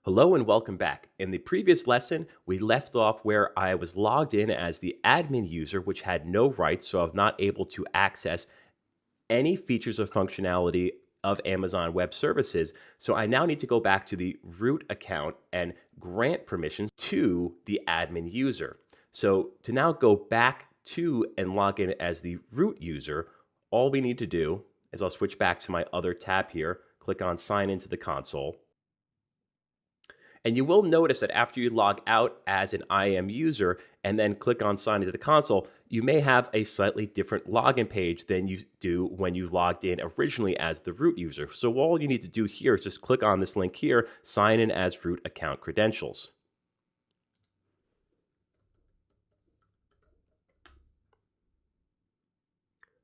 Hello and welcome back. In the previous lesson, we left off where I was logged in as the admin user, which had no rights, so I was not able to access any features or functionality of Amazon Web Services. So I now need to go back to the root account and grant permissions to the admin user. So to now go back to and log in as the root user, all we need to do is I'll switch back to my other tab here, click on Sign into the console. And you will notice that after you log out as an IAM user and then click on Sign into the console, you may have a slightly different login page than you do when you logged in originally as the root user. So all you need to do here is just click on this link here, sign in as root account credentials.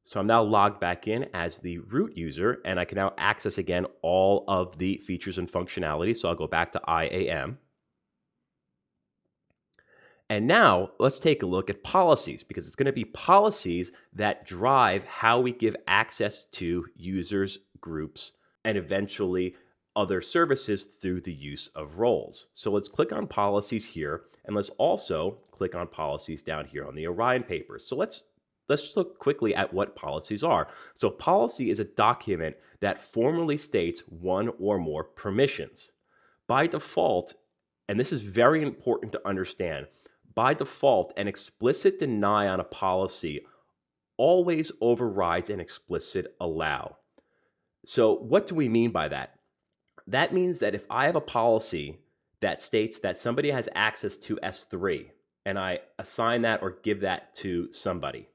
So I'm now logged back in as the root user, and I can now access again all of the features and functionality. So I'll go back to IAM. And now let's take a look at policies, because it's going to be policies that drive how we give access to users, groups, and eventually other services through the use of roles. So let's click on policies here, and let's also click on policies down here on the Orion papers. So let's just look quickly at what policies are. So policy is a document that formally states one or more permissions. By default, and this is very important to understand, by default, an explicit deny on a policy always overrides an explicit allow. So what do we mean by that? That means that if I have a policy that states that somebody has access to S3 and I assign that or give that to somebody,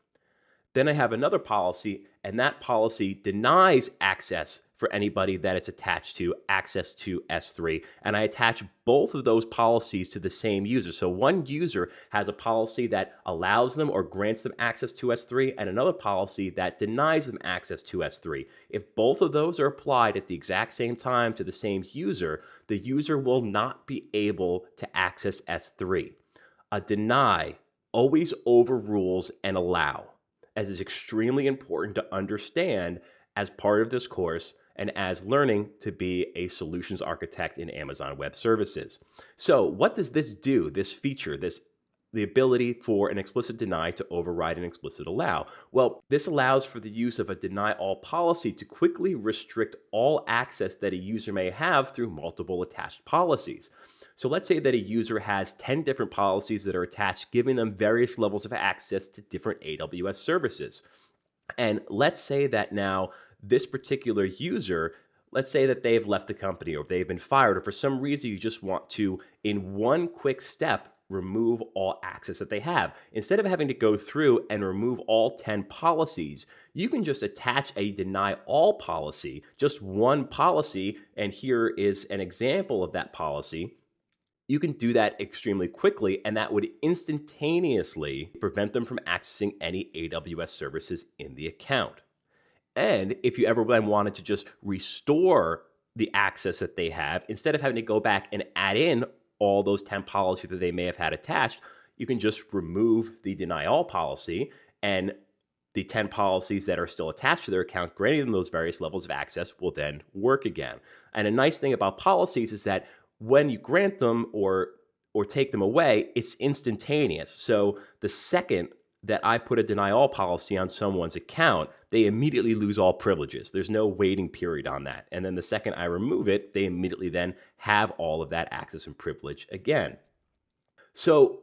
then I have another policy, and that policy denies access for anybody that it's attached to, access to S3, and I attach both of those policies to the same user. So one user has a policy that allows them or grants them access to S3, and another policy that denies them access to S3. If both of those are applied at the exact same time to the same user, the user will not be able to access S3. A deny always overrules an allow, as is extremely important to understand as part of this course and as learning to be a solutions architect in Amazon Web Services. So what does this do, this feature, the ability for an explicit deny to override an explicit allow? Well, this allows for the use of a deny all policy to quickly restrict all access that a user may have through multiple attached policies. So let's say that a user has 10 different policies that are attached, giving them various levels of access to different AWS services. And let's say that now this particular user, let's say that they've left the company or they've been fired, or for some reason you just want to, in one quick step, remove all access that they have. Instead of having to go through and remove all 10 policies, you can just attach a deny all policy, just one policy, and here is an example of that policy. You can do that extremely quickly, and that would instantaneously prevent them from accessing any AWS services in the account. And if you ever then wanted to just restore the access that they have, instead of having to go back and add in all those 10 policies that they may have had attached, you can just remove the deny all policy, and the 10 policies that are still attached to their account, granting them those various levels of access, will then work again. And a nice thing about policies is that when you grant them or take them away, it's instantaneous. So the second that I put a deny all policy on someone's account, they immediately lose all privileges. There's no waiting period on that. And then the second I remove it, they immediately then have all of that access and privilege again. So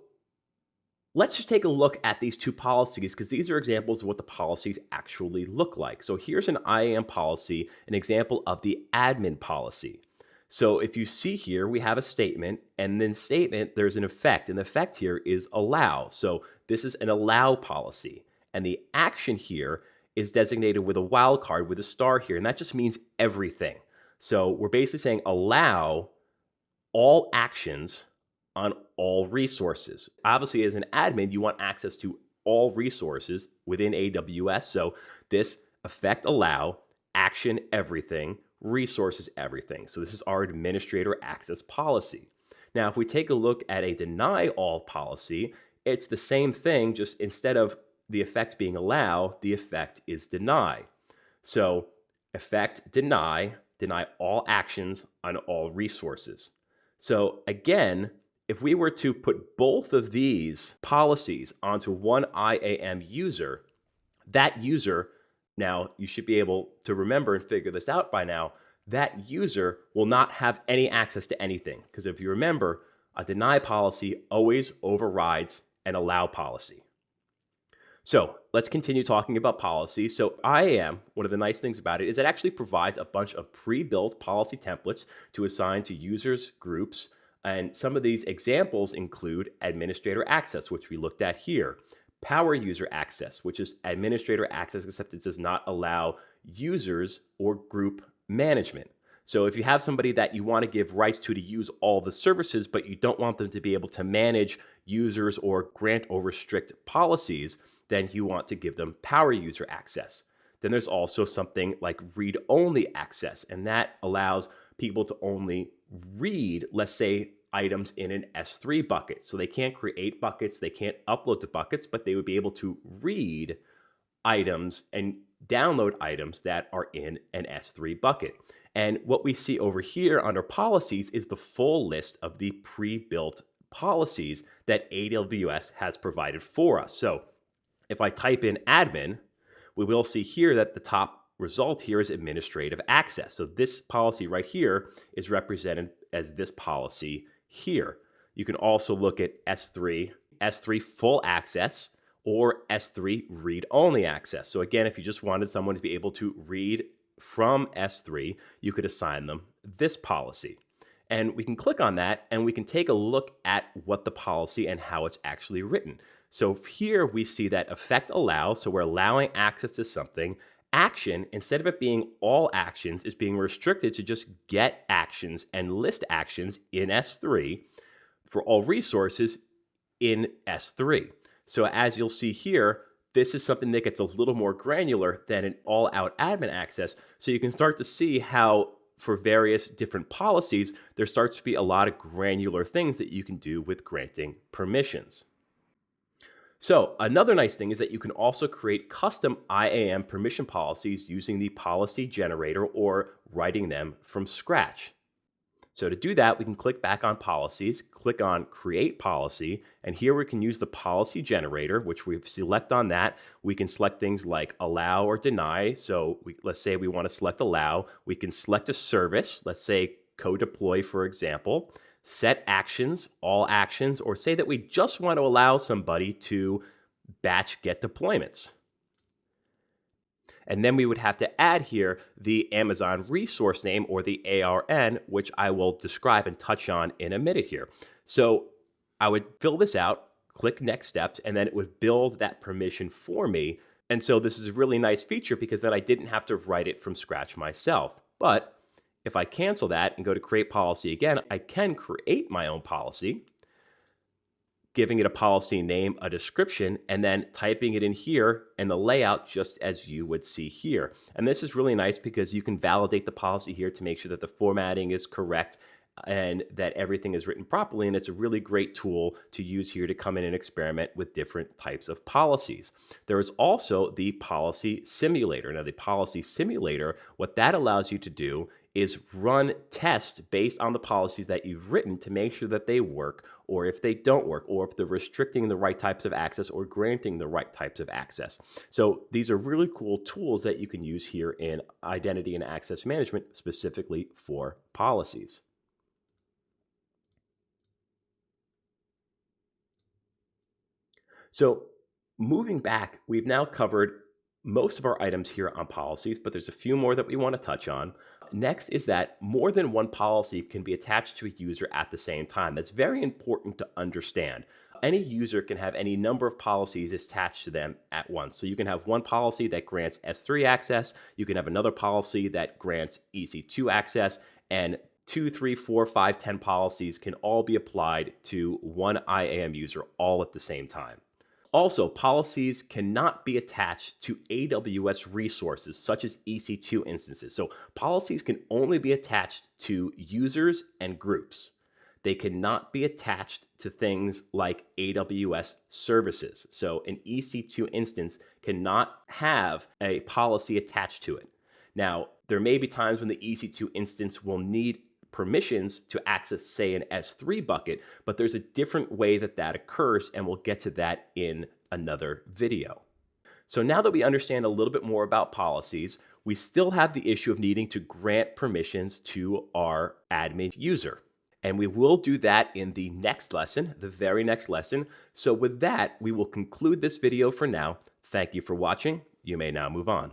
let's just take a look at these two policies, because these are examples of what the policies actually look like. So here's an IAM policy, an example of the admin policy. So if you see here, we have a statement, and then statement, there's an effect, and the effect here is allow. So this is an allow policy, and the action here is designated with a wildcard with a star here, and that just means everything. So we're basically saying allow all actions on all resources. Obviously, as an admin, you want access to all resources within AWS, so this effect allow, action everything, resources everything. So this is our administrator access policy. Now, if we take a look at a deny all policy, it's the same thing, just instead of the effect being allow, the effect is deny. So effect deny all actions on all resources. So again, if we were to put both of these policies onto one IAM user, that user, now you should be able to remember and figure this out by now, that user will not have any access to anything. Because if you remember, a deny policy always overrides an allow policy. So let's continue talking about policy. So IAM, one of the nice things about it is it actually provides a bunch of pre-built policy templates to assign to users, groups, and some of these examples include administrator access, which we looked at here, power user access, which is administrator access except it does not allow users or group management. So if you have somebody that you want to give rights to use all the services, but you don't want them to be able to manage users or grant or restrict policies, then you want to give them power user access. Then there's also something like read-only access, and that allows people to only read, let's say, items in an S3 bucket. So they can't create buckets, they can't upload to buckets, but they would be able to read items and download items that are in an S3 bucket. And what we see over here under policies is the full list of the pre-built policies that AWS has provided for us. So if I type in admin, we will see here that the top result here is administrative access. So this policy right here is represented as this policy here. You can also look at S3 full access, or S3 read-only access. So again, if you just wanted someone to be able to read from S3, you could assign them this policy. And we can click on that and we can take a look at what the policy and how it's actually written. So here we see that effect allow, so we're allowing access to something. Action, instead of it being all actions, is being restricted to just get actions and list actions in S3 for all resources in S3. So as you'll see here, this is something that gets a little more granular than an all-out admin access. So you can start to see how for various different policies, there starts to be a lot of granular things that you can do with granting permissions. So another nice thing is that you can also create custom IAM permission policies using the policy generator or writing them from scratch. So to do that, we can click back on policies, click on create policy, and here we can use the policy generator, which we select on that. We can select things like allow or deny. So let's say we want to select allow. We can select a service, let's say co-deploy, for example, set actions, all actions, or say that we just want to allow somebody to batch get deployments. And then we would have to add here the Amazon resource name, or the ARN, which I will describe and touch on in a minute here. So I would fill this out, click next steps, and then it would build that permission for me. And so this is a really nice feature because then I didn't have to write it from scratch myself. But if I cancel that and go to create policy again, I can create my own policy, giving it a policy name, a description, and then typing it in here and the layout just as you would see here. And this is really nice because you can validate the policy here to make sure that the formatting is correct and that everything is written properly. And it's a really great tool to use here to come in and experiment with different types of policies. There is also the policy simulator. Now, the policy simulator, what that allows you to do is run tests based on the policies that you've written to make sure that they work, or if they don't work, or if they're restricting the right types of access or granting the right types of access. So these are really cool tools that you can use here in identity and access management, specifically for policies. So moving back, we've now covered most of our items here on policies, but there's a few more that we want to touch on. Next is that more than one policy can be attached to a user at the same time. That's very important to understand. Any user can have any number of policies attached to them at once. So you can have one policy that grants S3 access, you can have another policy that grants EC2 access, and 2, 3, 4, 5, 10 policies can all be applied to one IAM user all at the same time. Also, policies cannot be attached to AWS resources such as EC2 instances. So policies can only be attached to users and groups. They cannot be attached to things like AWS services. So an EC2 instance cannot have a policy attached to it. Now, there may be times when the EC2 instance will need permissions to access, say, an S3 bucket, but there's a different way that that occurs, and we'll get to that in another video. So now that we understand a little bit more about policies, we still have the issue of needing to grant permissions to our admin user. And we will do that in the next lesson, the very next lesson. So with that, we will conclude this video for now. Thank you for watching. You may now move on.